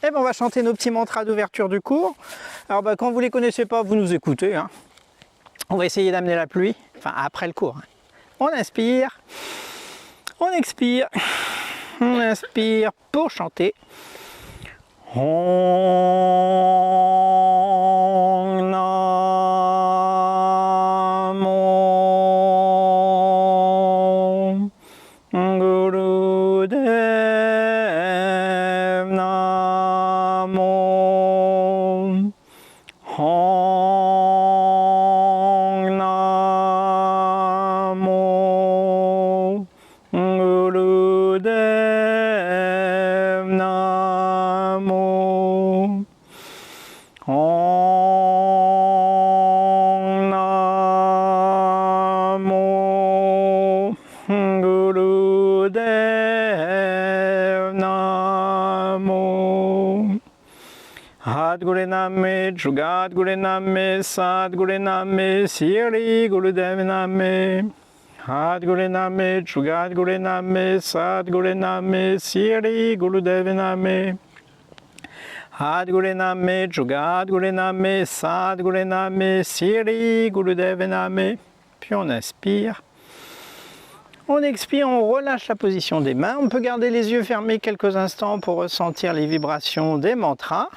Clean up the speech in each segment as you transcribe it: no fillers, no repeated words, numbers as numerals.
Et ben on va chanter nos petits mantras d'ouverture du cours. Alors quand vous ne les connaissez pas, vous nous écoutez. Hein. On va essayer d'amener la pluie, enfin après le cours. Hein. On inspire, on expire, on inspire pour chanter. Om Namo Gurudev Namo Om Namo Gurudev Namo Om Namo Gurudev Namo Sadguru Name Jugadguru Name Sadguru Name Siri Gurudev Name Sadguru Name Jugadguru Name Sadguru Name Siri Gurudev Name Sadguru Name Jugadguru Name Sadguru Name Siri Gurudev Name. Puis on inspire. On expire, on relâche la position des mains. On peut garder les yeux fermés quelques instants pour ressentir les vibrations des mantras.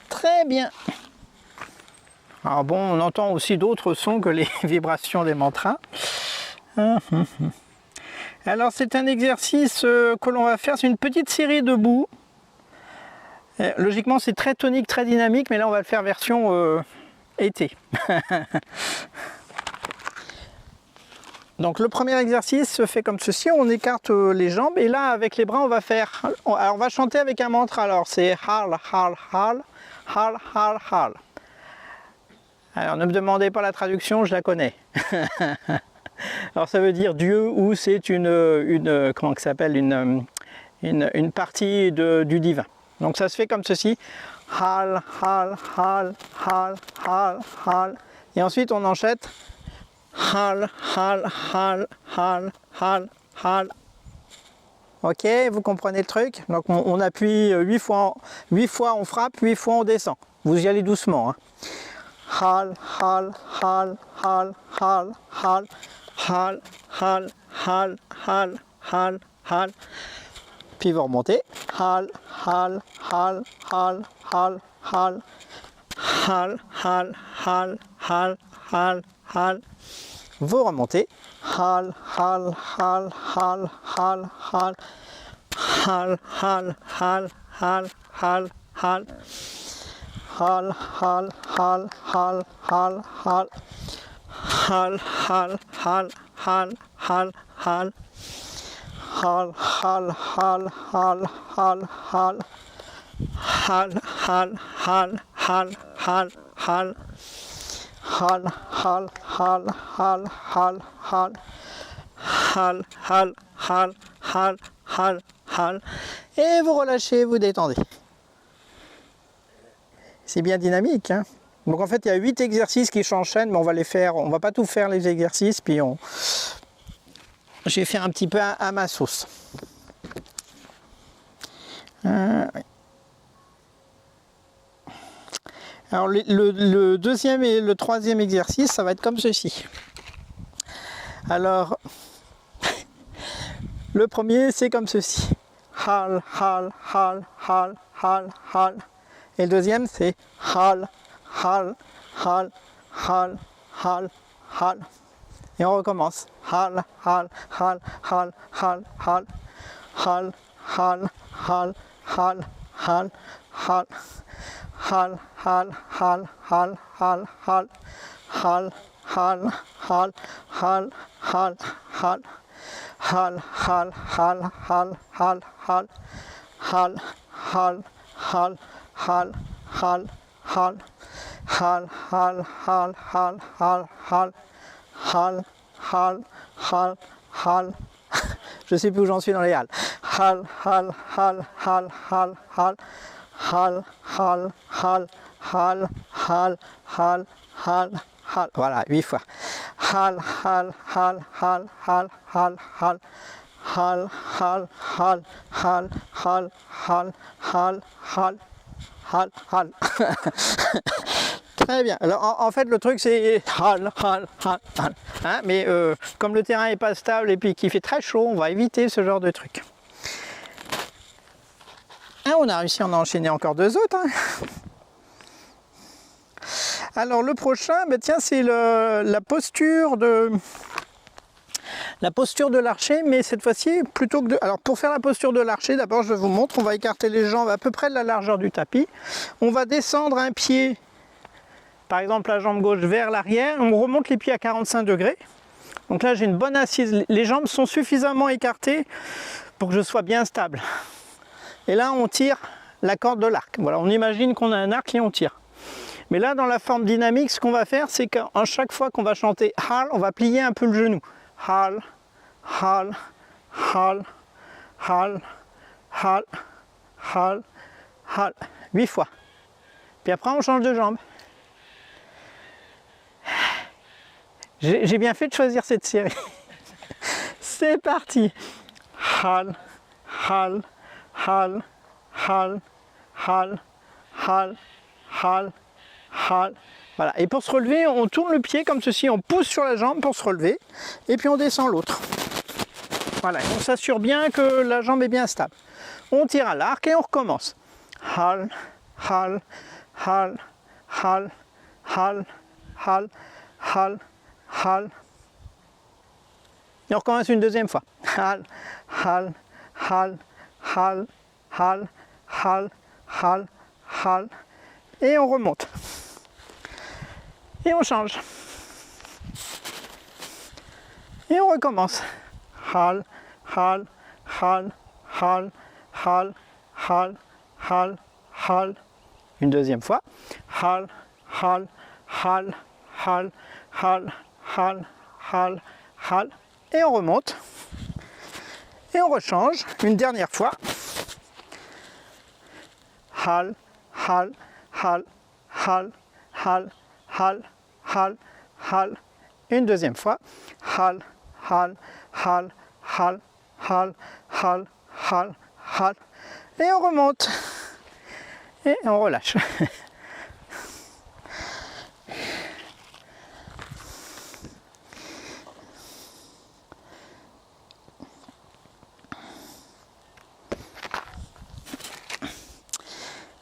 Très bien. Alors bon, on entend aussi d'autres sons que les vibrations des mantras. Alors c'est un exercice que l'on va faire, c'est une petite série debout. Logiquement c'est très tonique, très dynamique, mais là on va le faire version été. Donc le premier exercice se fait comme ceci, on écarte les jambes et là avec les bras on va faire, alors on va chanter avec un mantra, alors c'est hal, hal, hal, hal, hal, hal. Alors ne me demandez pas la traduction, je la connais. Alors ça veut dire Dieu ou c'est comment ça s'appelle, une partie du divin. Donc ça se fait comme ceci. Hal, hal, hal, hal, hal, hal. Et ensuite on enchaîne. Hal, hal, hal, hal, hal, hal. Ok, vous comprenez le truc? Donc on appuie 8 fois on frappe, 8 fois on descend. Vous y allez doucement. Hein. Hal, hal, hal, hal, hal, hal. Hal, hal, hal, hal, hal, hal. Puis vous remontez. Hal, hal, hal, hal, hal, hal. Hal, hal, hal, hal, hal, hal. Vous remontez. Hal, hal, hal, hal, hal, hal. Hal, hal, hal, hal, hal, hal. Hal, hal, hal, hal, hal, hal. Hal, hal, hal, hal, hal, hal. Hal, hal, hal, hal, hal, hal. Hal, hal, hal, hal, hal, hal. Hal, hal, hal, hal, hal, hal. Hal, hal, hal, hal, hal, hal. Et vous relâchez, vous détendez. C'est bien dynamique, hein? Donc en fait il y a 8 exercices qui s'enchaînent, mais on va les faire, on va pas tout faire les exercices, puis je vais faire un petit peu à ma sauce. Oui. Alors le deuxième et le troisième exercice, ça va être comme ceci. Alors le premier c'est comme ceci. Hal, hal, hal, hal, hal, hal. Et le deuxième c'est hal, hal, hal, hal, hal, hal. Et on recommence. Hal, hal, hal, hal, hal, hal. Hal, hal, hal, hal, hal, hal. Hal, hal, hal, hal, hal, hal. Hal, hal, hal, hal, hal, hal. Hal, hal, hal, hal, hal, hal. Hal, hal, hal, hal, hal, hal. Hal, hal, hal, hal, hal, hal. Hal, hal, hal, hal. Je sais plus où j'en suis dans les hal. Hal, hal, hal, hal, hal, hal. Hal, hal, hal, hal, hal, hal, hal, hal. Voilà, 8 fois. Hal, hal, hal, hal, hal, hal, hal. hal, hal, hal, hal, hal, hal, hal, hal, hal, hal. Très bien. Alors, en fait, le truc, c'est hal, hal, hal, hal. Hein, mais comme le terrain n'est pas stable et puis qu'il fait très chaud, on va éviter ce genre de truc. Hein, on a réussi à en enchaîner encore deux autres. Hein. Alors, le prochain, ben, tiens, c'est la posture de l'archer, mais cette fois-ci, plutôt que de... Alors, pour faire la posture de l'archer, d'abord, je vous montre, on va écarter les jambes à peu près de la largeur du tapis. On va descendre un pied, par exemple la jambe gauche vers l'arrière, on remonte les pieds à 45 degrés. Donc là, j'ai une bonne assise. Les jambes sont suffisamment écartées pour que je sois bien stable. Et là, on tire la corde de l'arc. Voilà, on imagine qu'on a un arc et on tire. Mais là, dans la forme dynamique, ce qu'on va faire, c'est qu'à chaque fois qu'on va chanter hal, on va plier un peu le genou. Hal, hal, hal, hal, hal, hal, hal. 8 fois. Puis après, on change de jambe. J'ai bien fait de choisir cette série. C'est parti. Hal, hal, hal, hal, hal, hal, hal, hal. Voilà. Et pour se relever, on tourne le pied comme ceci, on pousse sur la jambe pour se relever, et puis on descend l'autre. Voilà. Et on s'assure bien que la jambe est bien stable. On tire à l'arc et on recommence. Hal, hal, hal, hal, hal, hal, hal, hal. Et on recommence une deuxième fois. Hal, hal, hal, hal, hal, hal, hal, hal. Et on remonte. Et on change. Et on recommence. Hal, hal, hal, hal, hal, hal, hal, hal. Une deuxième fois. Hal, hal, hal, hal, hal, hal, hal, hal. Et on remonte. Et on rechange. Une dernière fois. Hal, hal, hal, hal, hal, hal, hal, hal. Une deuxième fois. Hal, hal, hal, hal, hal, hal, hal, hal. Et on remonte. Et on relâche.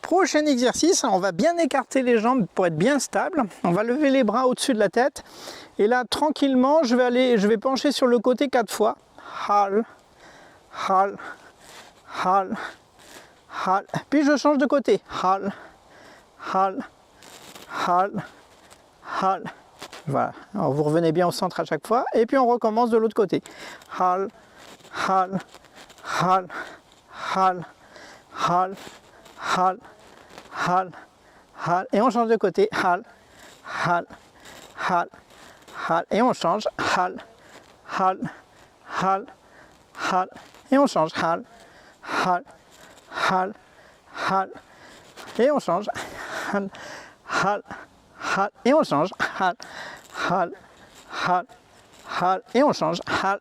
Prochain exercice, on va bien écarter les jambes pour être bien stable. On va lever les bras au-dessus de la tête. Et là, tranquillement, je vais pencher sur le côté 4 fois. Hal, hal, hal, hal. Puis je change de côté. Hal, hal, hal, hal. Voilà. Alors vous revenez bien au centre à chaque fois. Et puis on recommence de l'autre côté. Hal, hal, hal, hal, hal, hal, hal, hal. Et on change de côté. Hal, hal, hal, hal. Et on change. Hal, hal, hal, hal. Et on change. Hal, hal, hal, hal. Et on change. Hal, hal, hal. Et on change. Hal, hal, hal, hal. Et on change. Hal,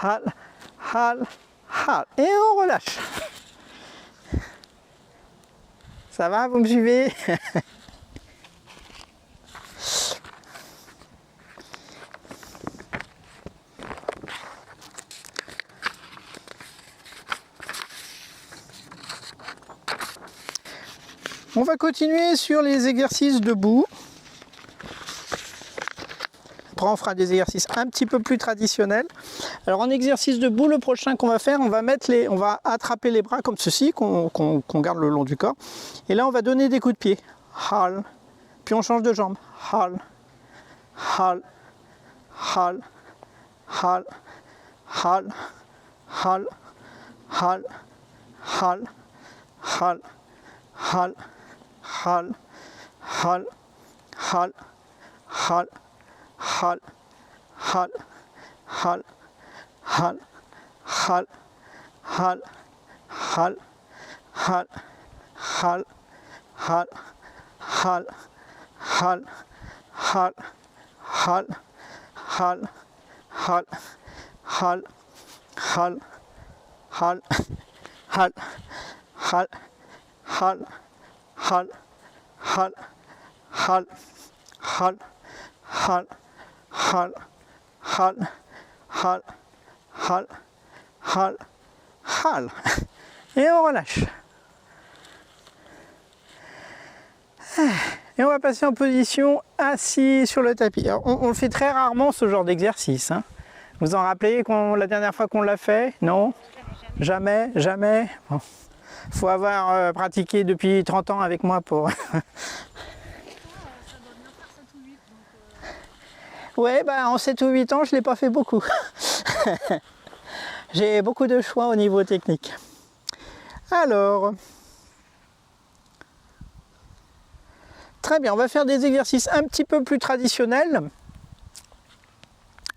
hal, hal, hal. Et on relâche. Ça va, vous me suivez? On va continuer sur les exercices debout. Après, on fera des exercices un petit peu plus traditionnels. Alors en exercice debout, le prochain qu'on va faire, on va attraper les bras comme ceci, qu'on garde le long du corps. Et là, on va donner des coups de pied. Hal. Puis on change de jambe. Hal. Hal. Hal. Hal. Hal. Hal. Hal. Hal. Hal. Hal. Hal. Hal. Hal. Hal. Hal. Hal. Hal. Hal, hal, hal, hal, hal, hal, hal, hal, hal, hal, hal, hal, hal, hal, hal, hal, hal, hal, hal, hal, hal, hal, hal, hal, hal, hal, hal, hal, hal, hal. Et on relâche. Et on va passer en position assis sur le tapis. Alors, on le fait très rarement ce genre d'exercice. Hein. Vous en rappelez la dernière fois qu'on l'a fait? Non? Jamais, jamais. Bon. Faut avoir pratiqué depuis 30 ans avec moi pour... Ouais, bah, en 7 ou 8 ans, je ne l'ai pas fait beaucoup. J'ai beaucoup de choix au niveau technique. Alors, très bien, on va faire des exercices un petit peu plus traditionnels.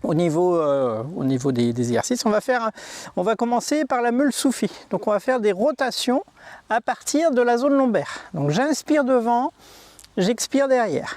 Au niveau des exercices, on va commencer par la meule soufie. Donc on va faire des rotations à partir de la zone lombaire. Donc j'inspire devant, j'expire derrière.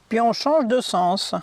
Puis on change de sens.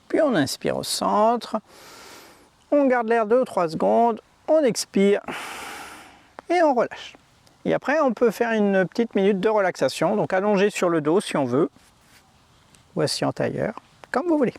Puis on inspire au centre, on garde l'air 2 ou 3 secondes, on expire et on relâche. Et après on peut faire une petite minute de relaxation, donc allongé sur le dos si on veut, ou assis en tailleur, comme vous voulez.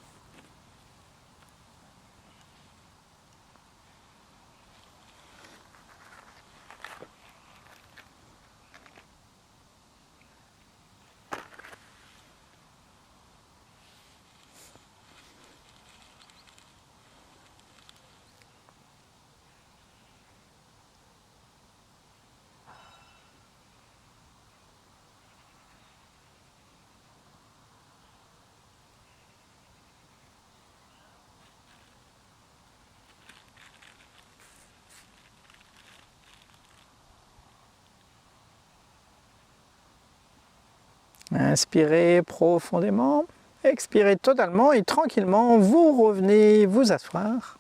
Inspirez profondément, expirez totalement et tranquillement, vous revenez vous asseoir.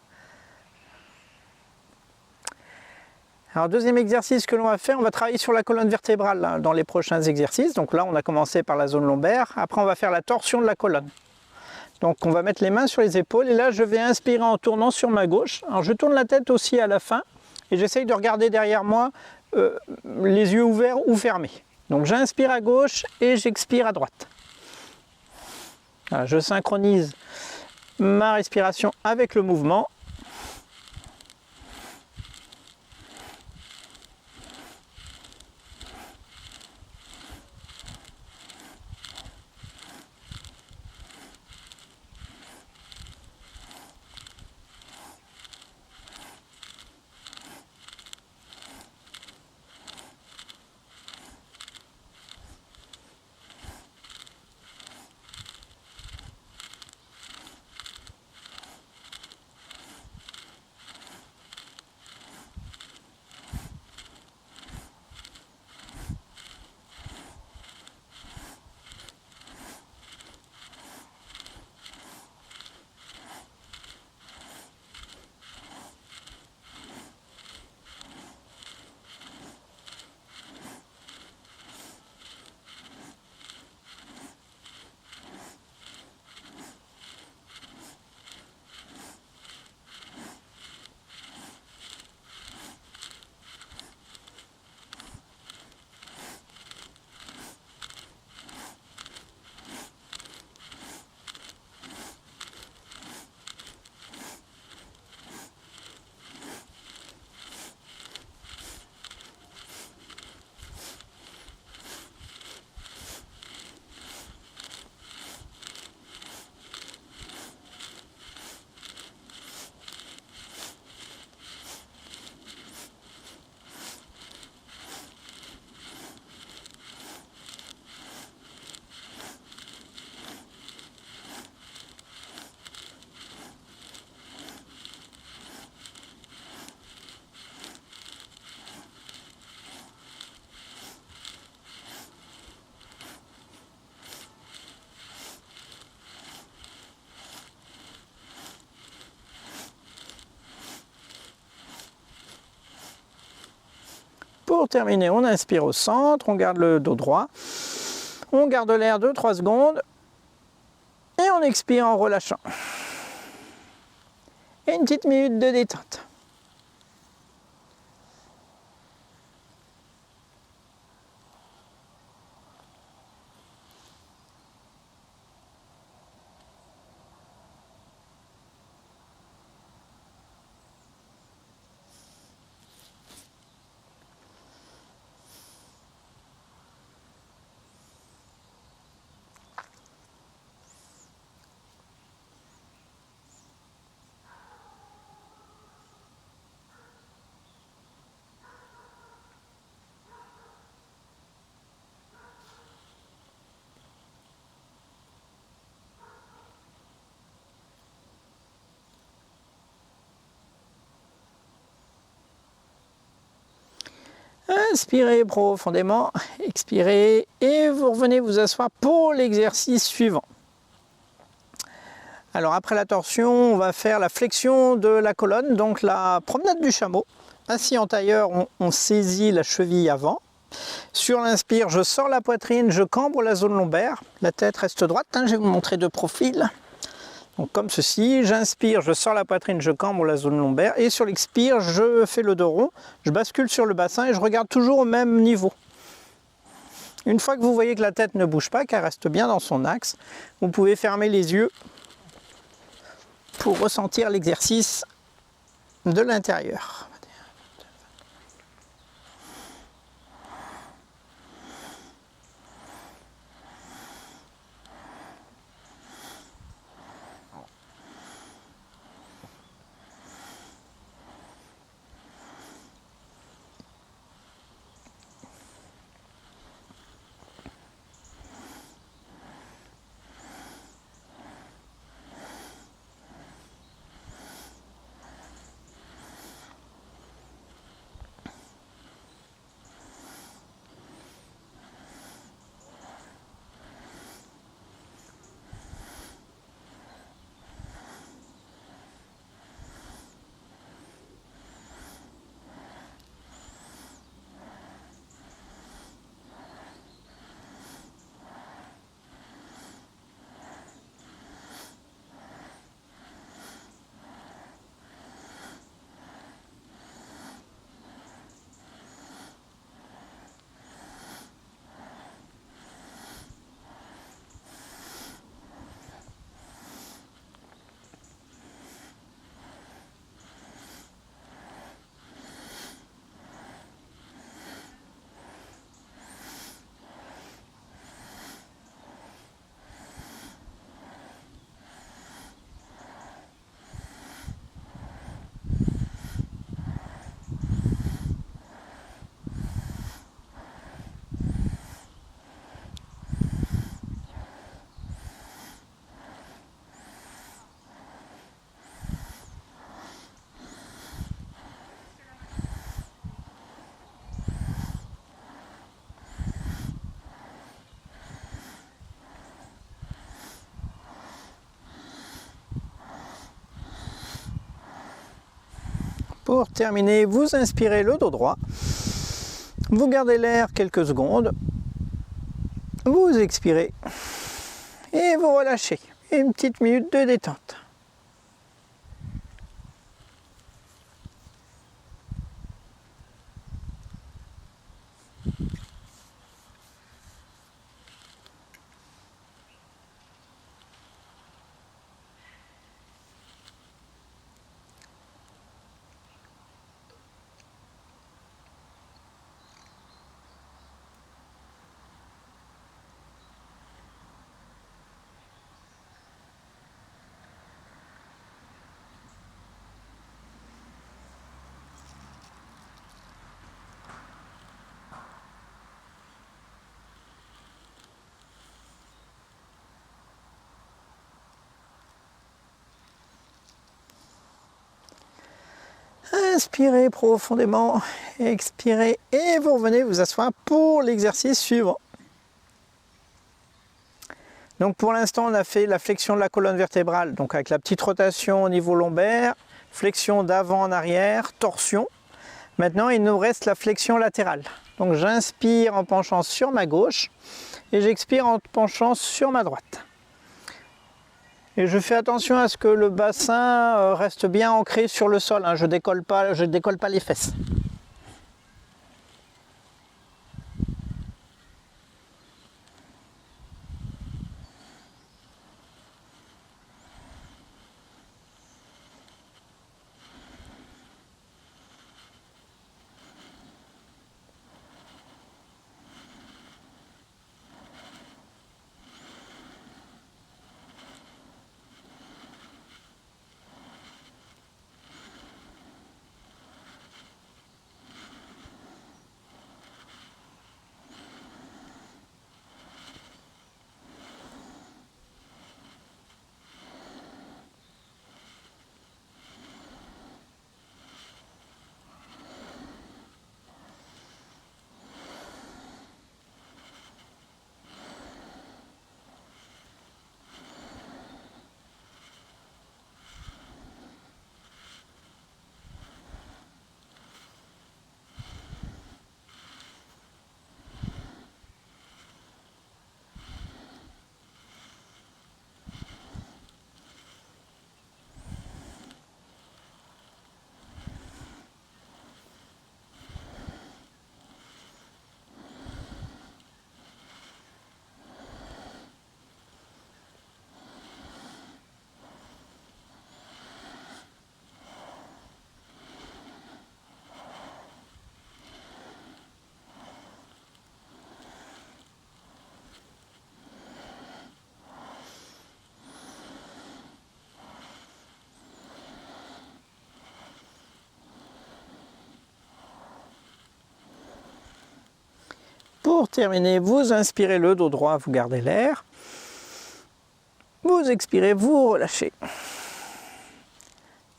Alors deuxième exercice que l'on va faire, on va travailler sur la colonne vertébrale là, dans les prochains exercices. Donc là on a commencé par la zone lombaire, après on va faire la torsion de la colonne. Donc on va mettre les mains sur les épaules et là je vais inspirer en tournant sur ma gauche. Alors je tourne la tête aussi à la fin et j'essaye de regarder derrière moi les yeux ouverts ou fermés. Donc j'inspire à gauche et j'expire à droite. Voilà, je synchronise ma respiration avec le mouvement. Pour terminer, on inspire au centre, on garde le dos droit, on garde l'air 2-3 secondes et on expire en relâchant. Et une petite minute de détente. Inspirez profondément, expirez et vous revenez vous asseoir pour l'exercice suivant. Alors après la torsion, on va faire la flexion de la colonne, donc la promenade du chameau. Assis en tailleur, on saisit la cheville avant. Sur l'inspire, je sors la poitrine, je cambre la zone lombaire. La tête reste droite, je vais vous montrer de profil. Donc comme ceci, j'inspire, je sors la poitrine, je cambre la zone lombaire et sur l'expire, je fais le dos rond, je bascule sur le bassin et je regarde toujours au même niveau. Une fois que vous voyez que la tête ne bouge pas, qu'elle reste bien dans son axe, vous pouvez fermer les yeux pour ressentir l'exercice de l'intérieur. Pour terminer, vous inspirez le dos droit, vous gardez l'air quelques secondes, vous expirez et vous relâchez. Une petite minute de détente. Inspirez profondément, expirez et vous revenez vous asseoir pour l'exercice suivant. Donc pour l'instant on a fait la flexion de la colonne vertébrale, donc avec la petite rotation au niveau lombaire, flexion d'avant en arrière, torsion. Maintenant, il nous reste la flexion latérale. Donc j'inspire en penchant sur ma gauche et j'expire en penchant sur ma droite. Et je fais attention à ce que le bassin reste bien ancré sur le sol, hein. Je décolle pas les fesses. Pour terminer, vous inspirez le dos droit, vous gardez l'air. Vous expirez, vous relâchez.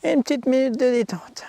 Et une petite minute de détente.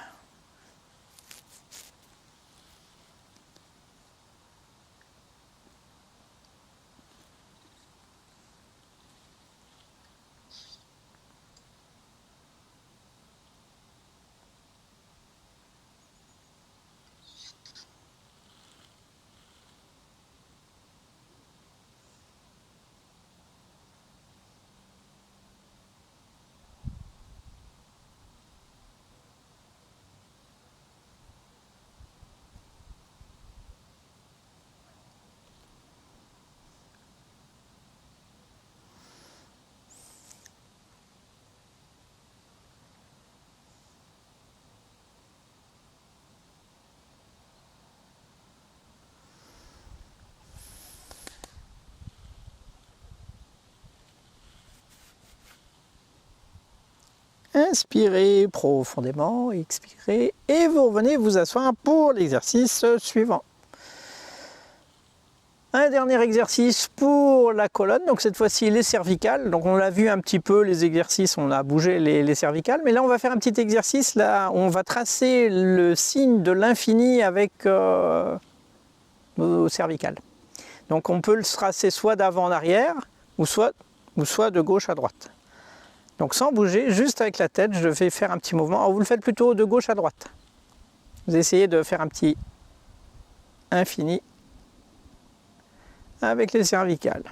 Inspirez profondément, expirez et vous revenez vous asseoir pour l'exercice suivant. Un dernier exercice pour la colonne, donc cette fois-ci les cervicales. Donc on l'a vu un petit peu les exercices, on a bougé les cervicales, mais là on va faire un petit exercice, là on va tracer le signe de l'infini avec nos cervicales. Donc on peut le tracer soit d'avant en arrière ou soit de gauche à droite. Donc sans bouger, juste avec la tête, je vais faire un petit mouvement. Alors vous le faites plutôt de gauche à droite. Vous essayez de faire un petit infini avec les cervicales.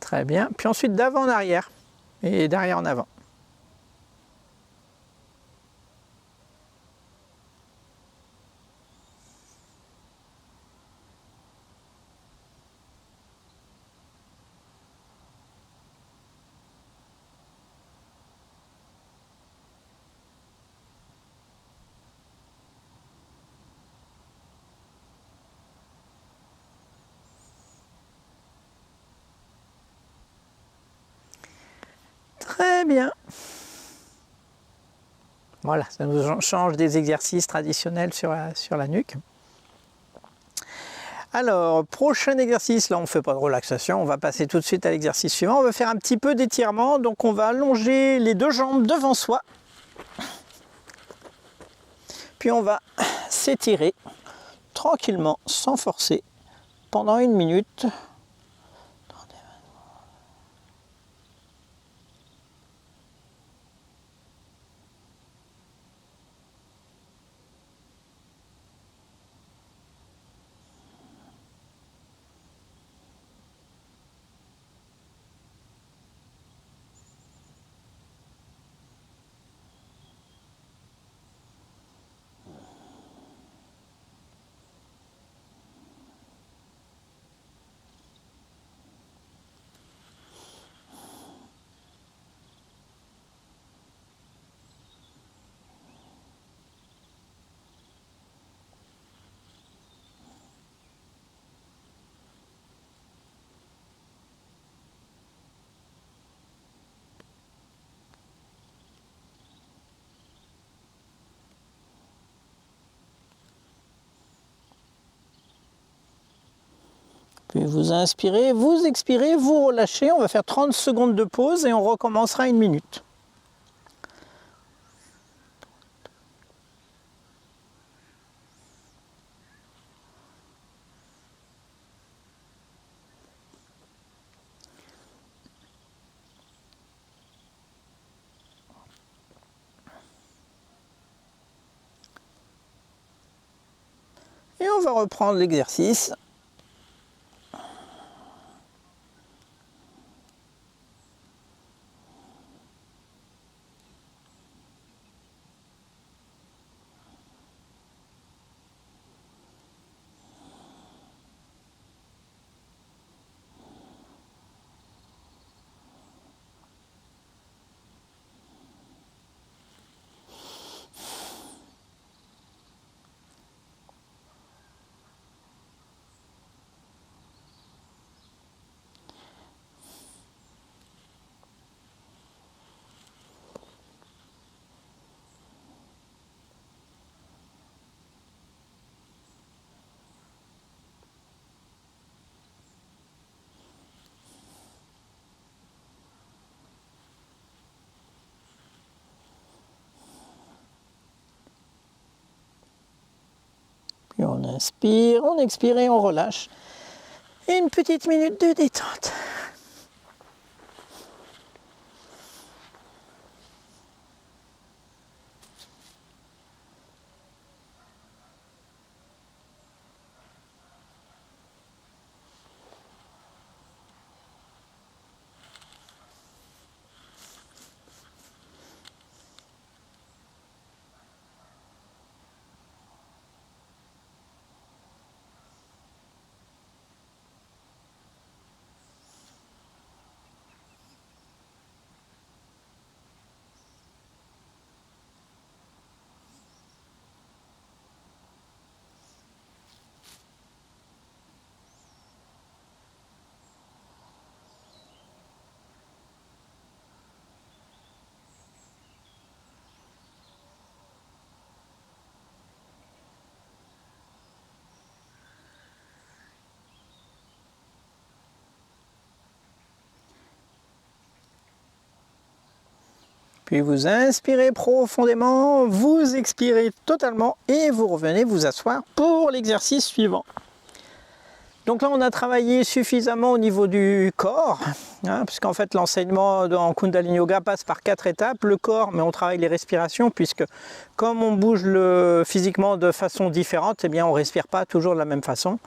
Très bien. Puis ensuite d'avant en arrière et d'arrière en avant. Très bien. Voilà, ça nous change des exercices traditionnels sur la nuque. Alors, prochain exercice, là on ne fait pas de relaxation, on va passer tout de suite à l'exercice suivant. On va faire un petit peu d'étirement, donc on va allonger les deux jambes devant soi. Puis on va s'étirer tranquillement, sans forcer, pendant 1 minute. Puis vous inspirez, vous expirez, vous relâchez. On va faire 30 secondes de pause et on recommencera 1 minute. Et on va reprendre l'exercice. Puis on inspire, on expire et on relâche. Et 1 petite minute de détente. Puis vous inspirez profondément, vous expirez totalement et vous revenez vous asseoir pour l'exercice suivant. Donc là on a travaillé suffisamment au niveau du corps, puisqu'en fait l'enseignement en Kundalini Yoga passe par 4 étapes. Le corps, mais on travaille les respirations, puisque comme on bouge physiquement de façon différente, eh bien on ne respire pas toujours de la même façon.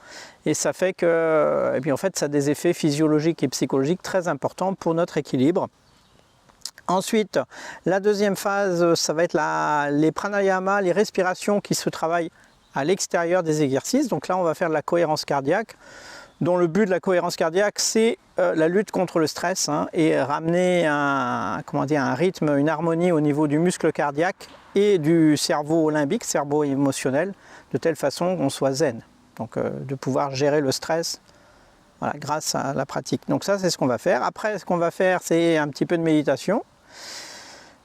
Et ça fait que, en fait, ça a des effets physiologiques et psychologiques très importants pour notre équilibre. Ensuite, la deuxième phase, ça va être les pranayama, les respirations qui se travaillent à l'extérieur des exercices. Donc là, on va faire de la cohérence cardiaque, dont le but de la cohérence cardiaque, c'est la lutte contre le stress et ramener un rythme, une harmonie au niveau du muscle cardiaque et du cerveau limbique, cerveau émotionnel, de telle façon qu'on soit zen. Donc de pouvoir gérer le stress. Voilà, grâce à la pratique. Donc ça, c'est ce qu'on va faire. Après, ce qu'on va faire, c'est un petit peu de méditation.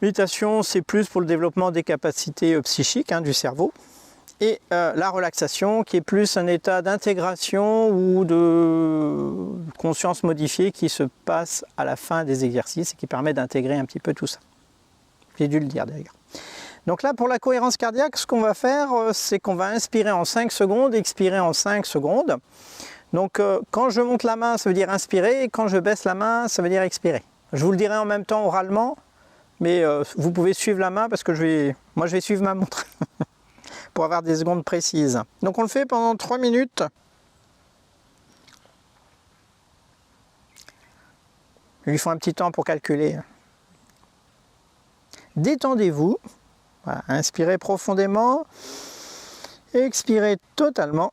Méditation, c'est plus pour le développement des capacités psychiques du cerveau. Et la relaxation, qui est plus un état d'intégration ou de conscience modifiée qui se passe à la fin des exercices et qui permet d'intégrer un petit peu tout ça. J'ai dû le dire d'ailleurs. Donc là, pour la cohérence cardiaque, ce qu'on va faire, c'est qu'on va inspirer en 5 secondes, expirer en 5 secondes. Donc quand je monte la main, ça veut dire inspirer, et quand je baisse la main, ça veut dire expirer. Je vous le dirai en même temps oralement, mais vous pouvez suivre la main parce que moi je vais suivre ma montre pour avoir des secondes précises. Donc on le fait pendant 3 minutes. Il lui faut un petit temps pour calculer. Détendez-vous. Voilà, inspirez profondément, expirez totalement.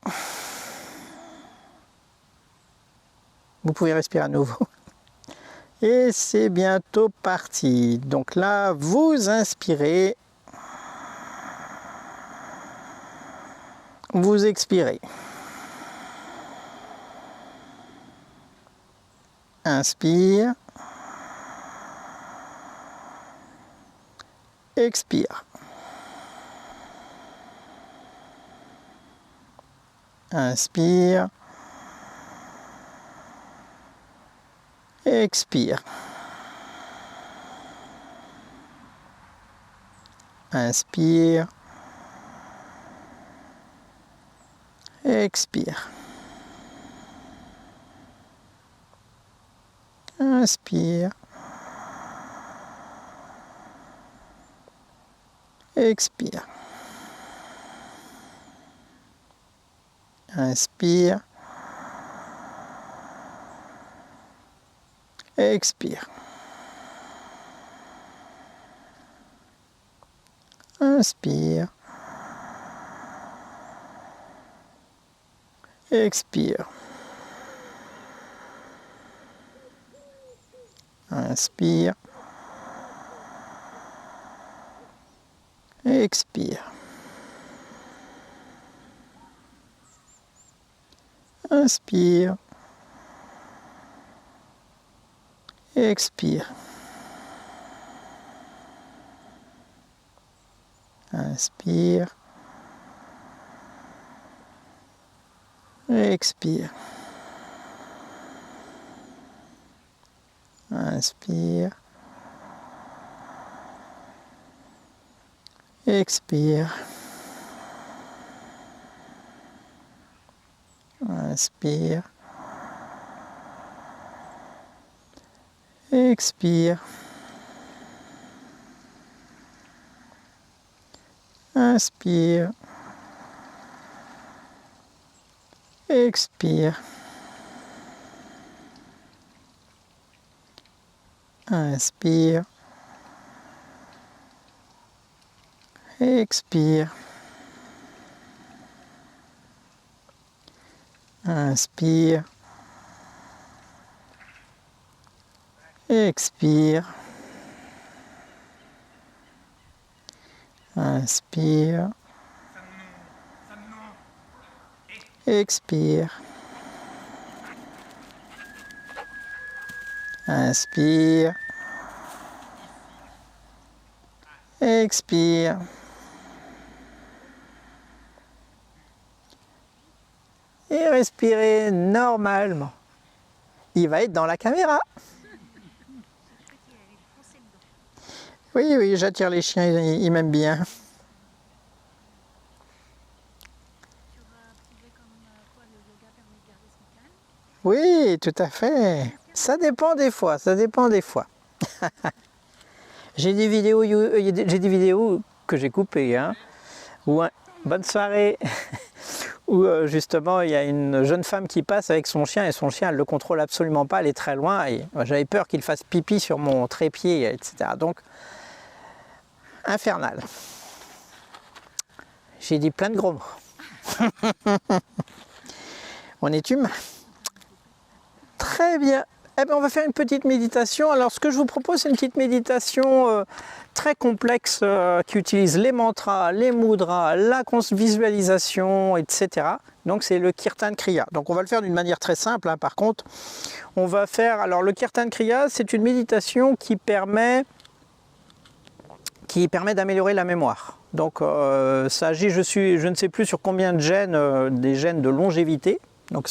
Vous pouvez respirer à nouveau. Et c'est bientôt parti. Donc là, vous inspirez, vous expirez. Inspire, expire. Inspire, expire. Inspire, expire. Inspire, expire. Inspire, expire. Inspire, expire. Inspire, expire. Inspire, expire. Inspire, expire. Inspire, expire. Inspire, expire. Inspire, expire. Inspire, expire. Inspire, expire. Inspire, expire. Inspire, expire. Et respirez normalement. Il va être dans la caméra. Oui, oui, j'attire les chiens, ils m'aiment bien. Oui, tout à fait. Ça dépend des fois, ça dépend des fois. J'ai des vidéos que j'ai coupées, bonne soirée, où justement il y a une jeune femme qui passe avec son chien et son chien elle le contrôle absolument pas, elle est très loin et j'avais peur qu'il fasse pipi sur mon trépied, etc. Donc, infernal. J'ai dit plein de gros mots. On est humain. Très bien. Eh bien, on va faire une petite méditation. Alors, ce que je vous propose, c'est une petite méditation très complexe qui utilise les mantras, les mudras, la visualisation, etc. Donc, c'est le Kirtan Kriya. Donc, on va le faire d'une manière très simple. Par contre, on va faire... Alors, le Kirtan Kriya, c'est une méditation qui permet qui permet d'améliorer la mémoire. Donc ça agit, je ne sais plus sur combien de gènes, des gènes de longévité. Donc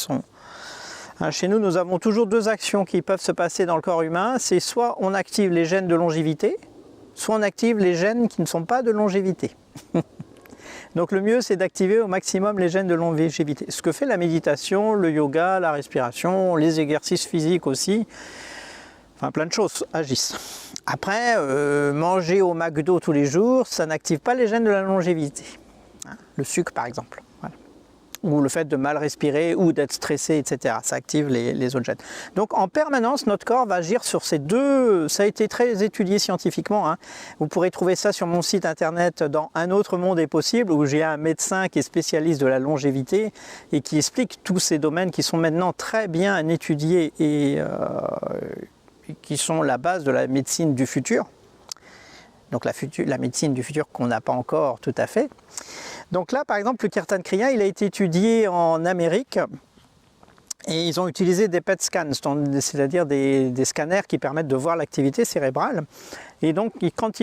chez nous, nous avons toujours deux actions qui peuvent se passer dans le corps humain. C'est soit on active les gènes de longévité, soit on active les gènes qui ne sont pas de longévité. Donc le mieux, c'est d'activer au maximum les gènes de longévité. Ce que fait la méditation, le yoga, la respiration, les exercices physiques aussi, enfin plein de choses agissent. Après, manger au McDo tous les jours, ça n'active pas les gènes de la longévité. Le sucre par exemple. Voilà. Ou le fait de mal respirer ou d'être stressé, etc. Ça active les autres gènes. Donc en permanence, notre corps va agir sur ces deux. Ça a été très étudié scientifiquement. Hein. Vous pourrez trouver ça sur mon site internet dans Un autre monde est possible, où j'ai un médecin qui est spécialiste de la longévité et qui explique tous ces domaines qui sont maintenant très bien étudiés et qui sont la base de la médecine du futur. Donc la médecine du futur qu'on n'a pas encore tout à fait. Donc là, par exemple, le Kirtan Kriya, il a été étudié en Amérique et ils ont utilisé des PET scans, c'est-à-dire des scanners qui permettent de voir l'activité cérébrale. Et donc, quand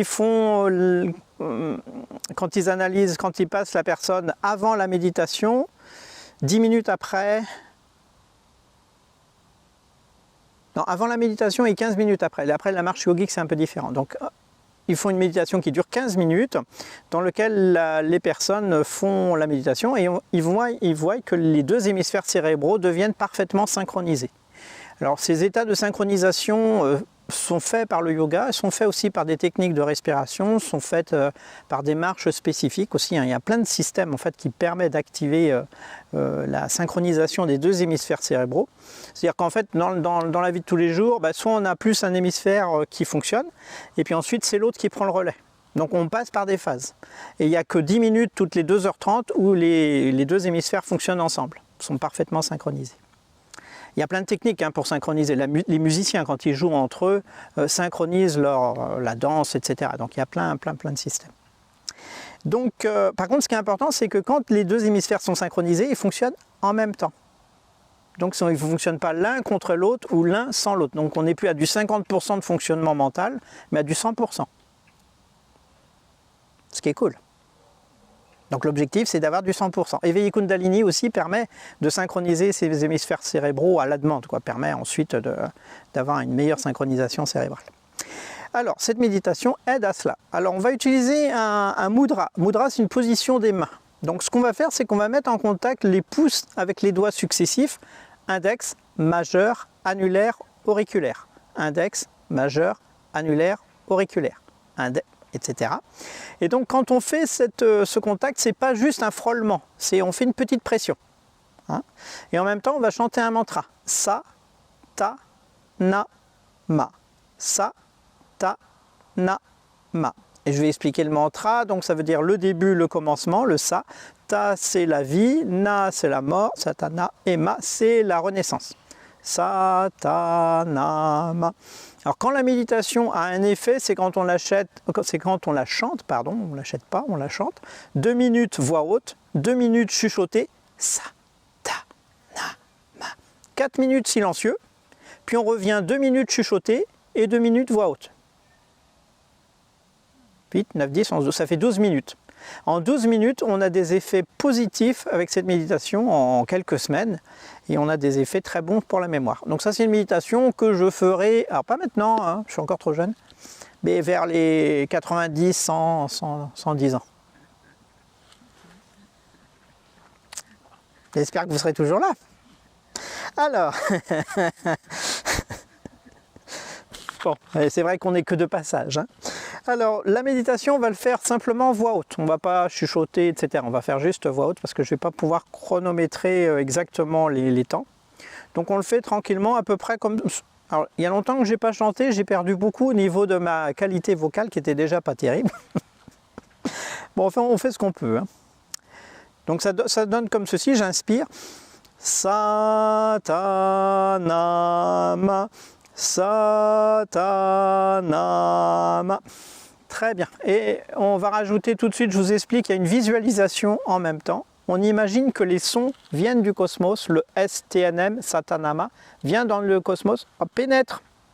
ils analysent, quand ils passent la personne avant la méditation, 10 minutes après, non, avant la méditation et 15 minutes après. Après, la marche yogique, c'est un peu différent. Donc, ils font une méditation qui dure 15 minutes, dans laquelle les personnes font la méditation et ils voient que les deux hémisphères cérébraux deviennent parfaitement synchronisés. Alors, ces états de synchronisation sont faits par le yoga, sont faits aussi par des techniques de respiration, sont faits par des marches spécifiques aussi. Hein. Il y a plein de systèmes en fait, qui permettent d'activer la synchronisation des deux hémisphères cérébraux. C'est-à-dire qu'en fait, dans la vie de tous les jours, soit on a plus un hémisphère qui fonctionne, et puis ensuite c'est l'autre qui prend le relais. Donc on passe par des phases. Et il n'y a que 10 minutes toutes les 2h30 où les deux hémisphères fonctionnent ensemble, sont parfaitement synchronisés. Il y a plein de techniques pour synchroniser. Les musiciens, quand ils jouent entre eux, synchronisent la danse, etc. Donc il y a plein de systèmes. Donc, par contre, ce qui est important, c'est que quand les deux hémisphères sont synchronisés, ils fonctionnent en même temps. Donc ils ne fonctionnent pas l'un contre l'autre ou l'un sans l'autre. Donc on n'est plus à du 50% de fonctionnement mental, mais à du 100%. Ce qui est cool. Donc l'objectif, c'est d'avoir du 100%. Éveiller Kundalini aussi permet de synchroniser ces hémisphères cérébraux à la demande, permet ensuite d'avoir une meilleure synchronisation cérébrale. Alors, cette méditation aide à cela. Alors, on va utiliser un mudra. Mudra, c'est une position des mains. Donc, ce qu'on va faire, c'est qu'on va mettre en contact les pouces avec les doigts successifs, index, majeur, annulaire, auriculaire. Index, majeur, annulaire, auriculaire. Etc. Et donc quand on fait ce contact, c'est pas juste un frôlement, on fait une petite pression. Hein. Et en même temps, on va chanter un mantra. Sa, ta, na, ma. Sa, ta, na, ma. Et je vais expliquer le mantra, donc ça veut dire le début, le commencement, le sa. Ta, c'est la vie, na, c'est la mort, satana, et ma, c'est la renaissance. Satanama. Alors quand la méditation a un effet, c'est quand on la chante, on l'achète pas, on la chante. 2 minutes voix haute, 2 minutes chuchotée, Satanama. 4 minutes silencieux, puis on revient 2 minutes chuchotée et 2 minutes voix haute. 8, 9, 10, 11, 12, ça fait 12 minutes. En 12 minutes, on a des effets positifs avec cette méditation en quelques semaines et on a des effets très bons pour la mémoire. Donc ça, c'est une méditation que je ferai, alors pas maintenant, hein, je suis encore trop jeune, mais vers les 90, 100, 110 ans. J'espère que vous serez toujours là. Alors, bon, c'est vrai qu'on n'est que de passage. Hein. Alors, la méditation, on va le faire simplement voix haute. On ne va pas chuchoter, etc. On va faire juste voix haute parce que je ne vais pas pouvoir chronométrer exactement les temps. Donc, on le fait tranquillement, à peu près comme... Alors, il y a longtemps que je n'ai pas chanté, j'ai perdu beaucoup au niveau de ma qualité vocale qui était déjà pas terrible. Bon, enfin, on fait ce qu'on peut. Hein. Donc, ça donne comme ceci, j'inspire. Satanama. Satanama. Très bien. Et on va rajouter tout de suite, je vous explique, il y a une visualisation en même temps. On imagine que les sons viennent du cosmos, le STNM, Satanama, vient dans le cosmos, pénètre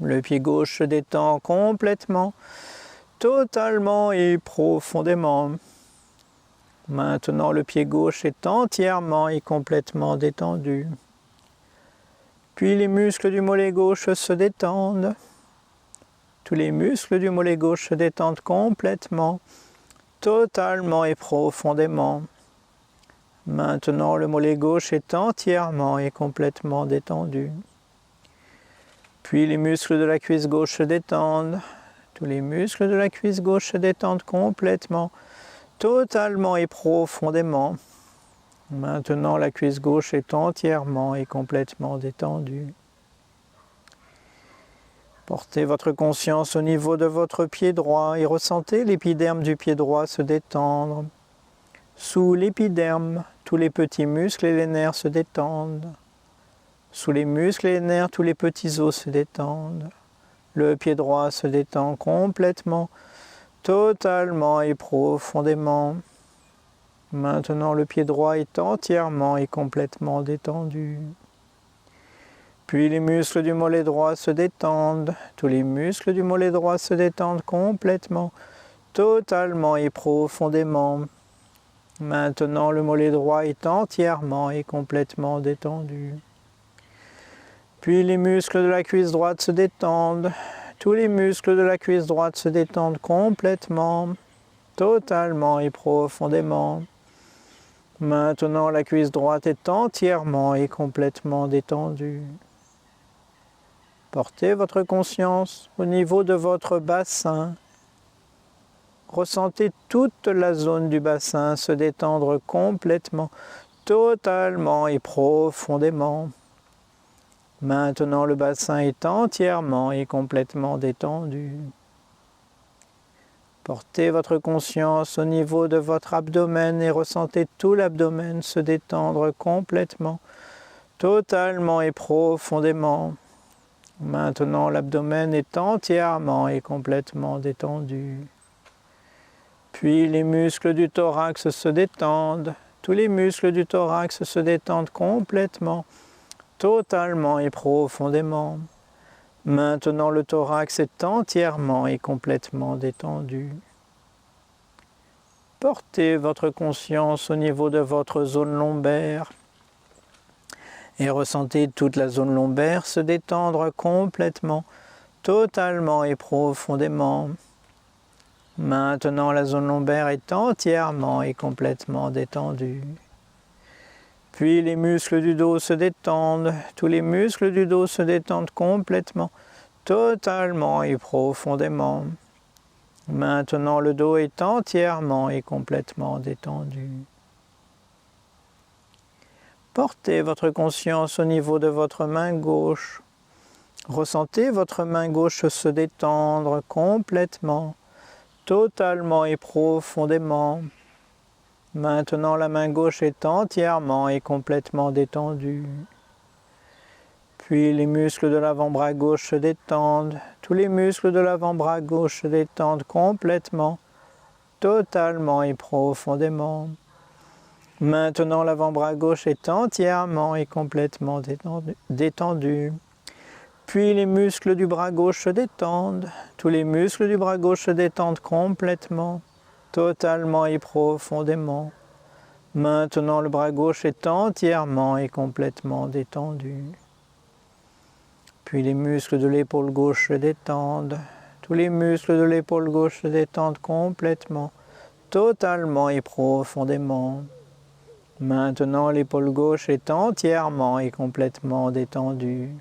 Le pied gauche se détend complètement, totalement et profondément. Maintenant, le pied gauche est entièrement et complètement détendu. Puis les muscles du mollet gauche se détendent. Tous les muscles du mollet gauche se détendent complètement, totalement et profondément. Maintenant, le mollet gauche est entièrement et complètement détendu. Puis les muscles de la cuisse gauche se détendent. Tous les muscles de la cuisse gauche se détendent complètement, totalement et profondément. Maintenant, la cuisse gauche est entièrement et complètement détendue. Portez votre conscience au niveau de votre pied droit et ressentez l'épiderme du pied droit se détendre. Sous l'épiderme, tous les petits muscles et les nerfs se détendent. Sous les muscles et les nerfs, tous les petits os se détendent. Le pied droit se détend complètement, totalement et profondément. Maintenant, le pied droit est entièrement et complètement détendu. Puis les muscles du mollet droit se détendent. Tous les muscles du mollet droit se détendent complètement, totalement et profondément. Maintenant, le mollet droit est entièrement et complètement détendu. Puis les muscles de la cuisse droite se détendent. Tous les muscles de la cuisse droite se détendent complètement, totalement et profondément. Maintenant, la cuisse droite est entièrement et complètement détendue. Portez votre conscience au niveau de votre bassin. Ressentez toute la zone du bassin se détendre complètement, totalement et profondément. Maintenant, le bassin est entièrement et complètement détendu. Portez votre conscience au niveau de votre abdomen et ressentez tout l'abdomen se détendre complètement, totalement et profondément. Maintenant, l'abdomen est entièrement et complètement détendu. Puis les muscles du thorax se détendent. Tous les muscles du thorax se détendent complètement, totalement et profondément. Maintenant, le thorax est entièrement et complètement détendu. Portez votre conscience au niveau de votre zone lombaire et ressentez toute la zone lombaire se détendre complètement, totalement et profondément. Maintenant, la zone lombaire est entièrement et complètement détendue. Puis les muscles du dos se détendent. Tous les muscles du dos se détendent complètement, totalement et profondément. Maintenant, le dos est entièrement et complètement détendu. Portez votre conscience au niveau de votre main gauche. Ressentez votre main gauche se détendre complètement, totalement et profondément. Maintenant, la main gauche est entièrement et complètement détendue. Puis les muscles de l'avant-bras gauche se détendent. Tous les muscles de l'avant-bras gauche se détendent complètement, totalement et profondément. Maintenant, l'avant-bras gauche est entièrement et complètement détendu. Puis les muscles du bras gauche se détendent. Tous les muscles du bras gauche se détendent complètement, totalement et profondément. Maintenant, le bras gauche est entièrement et complètement détendu. Puis les muscles de l'épaule gauche se détendent. Tous les muscles de l'épaule gauche se détendent complètement, totalement et profondément. Maintenant, l'épaule gauche est entièrement et complètement détendue.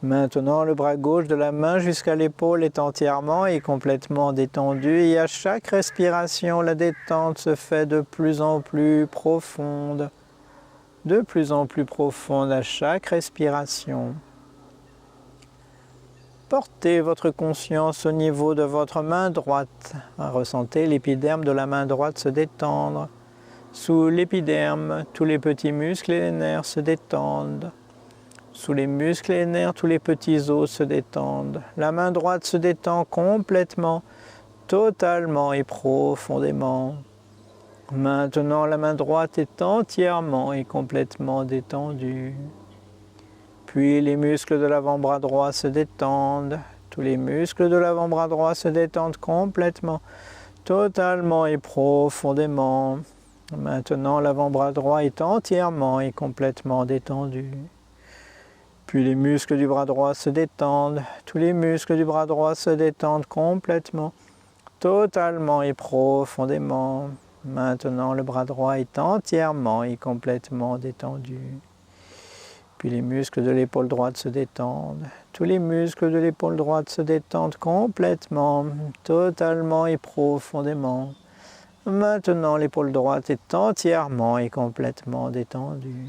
Maintenant, le bras gauche de la main jusqu'à l'épaule est entièrement et complètement détendu et à chaque respiration, la détente se fait de plus en plus profonde à chaque respiration. Portez votre conscience au niveau de votre main droite. Ressentez l'épiderme de la main droite se détendre. Sous l'épiderme, tous les petits muscles et les nerfs se détendent. Sous les muscles et les nerfs, tous les petits os se détendent. La main droite se détend complètement, totalement et profondément. Maintenant, la main droite est entièrement et complètement détendue. Puis les muscles de l'avant-bras droit se détendent. Tous les muscles de l'avant-bras droit se détendent complètement, totalement et profondément. Maintenant, l'avant-bras droit est entièrement et complètement détendu. Puis les muscles du bras droit se détendent. Tous les muscles du bras droit se détendent complètement, totalement et profondément. Maintenant, le bras droit est entièrement et complètement détendu. Puis les muscles de l'épaule droite se détendent. Tous les muscles de l'épaule droite se détendent complètement, totalement et profondément. Maintenant, l'épaule droite est entièrement et complètement détendue.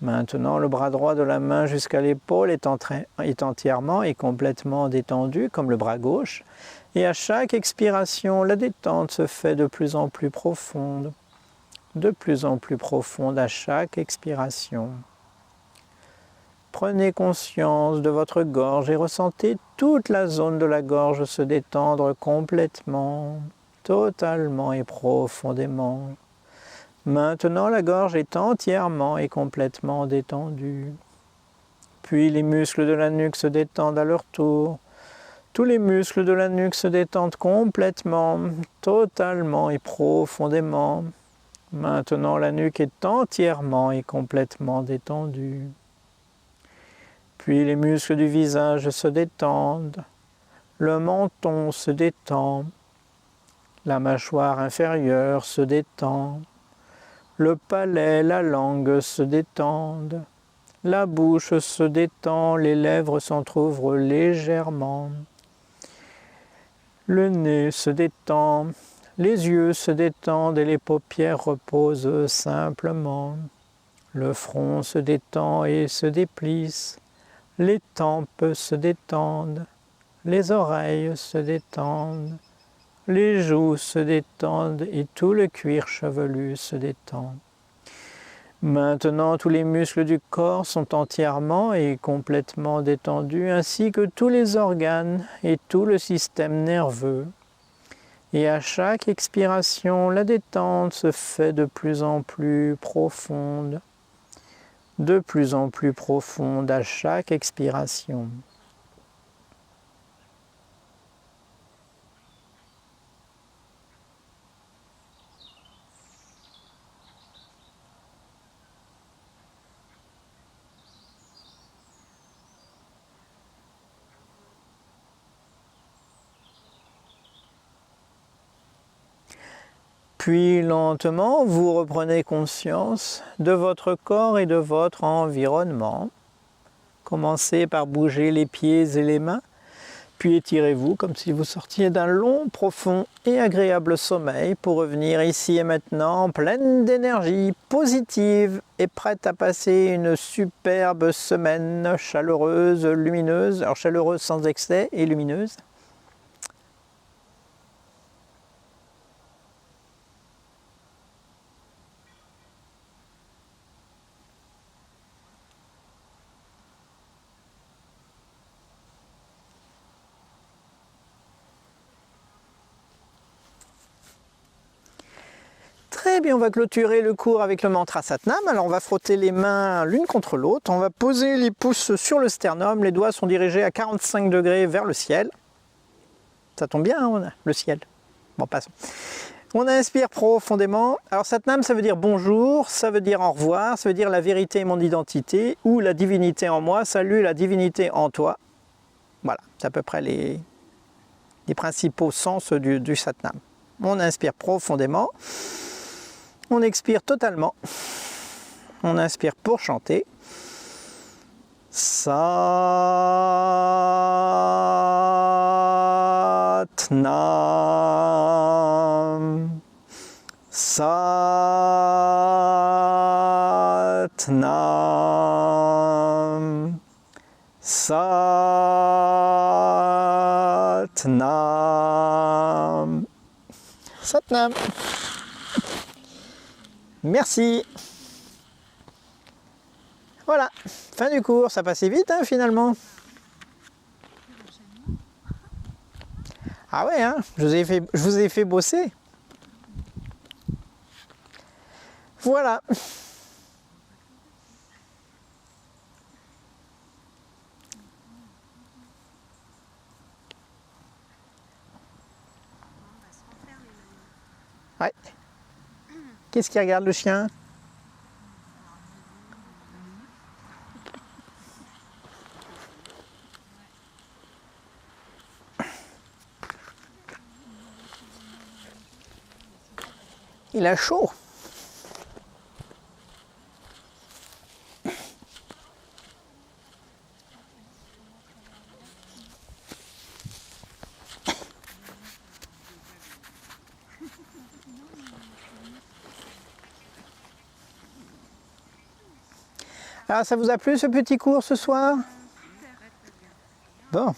Maintenant, le bras droit de la main jusqu'à l'épaule est entièrement et complètement détendu, comme le bras gauche. Et à chaque expiration, la détente se fait de plus en plus profonde à chaque expiration. Prenez conscience de votre gorge et ressentez toute la zone de la gorge se détendre complètement, totalement et profondément. Maintenant, la gorge est entièrement et complètement détendue. Puis les muscles de la nuque se détendent à leur tour. Tous les muscles de la nuque se détendent complètement, totalement et profondément. Maintenant, la nuque est entièrement et complètement détendue. Puis les muscles du visage se détendent. Le menton se détend. La mâchoire inférieure se détend. Le palais, la langue se détendent. La bouche se détend, les lèvres s'entr'ouvrent légèrement. Le nez se détend, les yeux se détendent et les paupières reposent simplement. Le front se détend et se déplisse. Les tempes se détendent. Les oreilles se détendent. Les joues se détendent et tout le cuir chevelu se détend. Maintenant, tous les muscles du corps sont entièrement et complètement détendus, ainsi que tous les organes et tout le système nerveux. Et à chaque expiration, la détente se fait de plus en plus profonde à chaque expiration. Puis lentement, vous reprenez conscience de votre corps et de votre environnement. Commencez par bouger les pieds et les mains, puis étirez-vous comme si vous sortiez d'un long, profond et agréable sommeil pour revenir ici et maintenant pleine d'énergie positive et prête à passer une superbe semaine chaleureuse, lumineuse, alors chaleureuse sans excès et lumineuse. Très bien, on va clôturer le cours avec le mantra Satnam. Alors on va frotter les mains l'une contre l'autre. On va poser les pouces sur le sternum. Les doigts sont dirigés à 45 degrés vers le ciel. Ça tombe bien, hein, le ciel. Bon, passons. On inspire profondément. Alors Satnam, ça veut dire bonjour, ça veut dire au revoir, ça veut dire la vérité est mon identité, ou la divinité en moi, salut la divinité en toi. Voilà, c'est à peu près les principaux sens du Satnam. On inspire profondément. On expire totalement. On inspire pour chanter. Satnam. Satnam. Satnam. Satnam. Merci. Voilà, fin du cours, ça passait vite hein, finalement. Ah ouais, hein, je vous ai fait bosser. Voilà. Qu'est-ce qu'il regarde le chien? Il a chaud. Alors, ça vous a plu ce petit cours ce soir? Bon.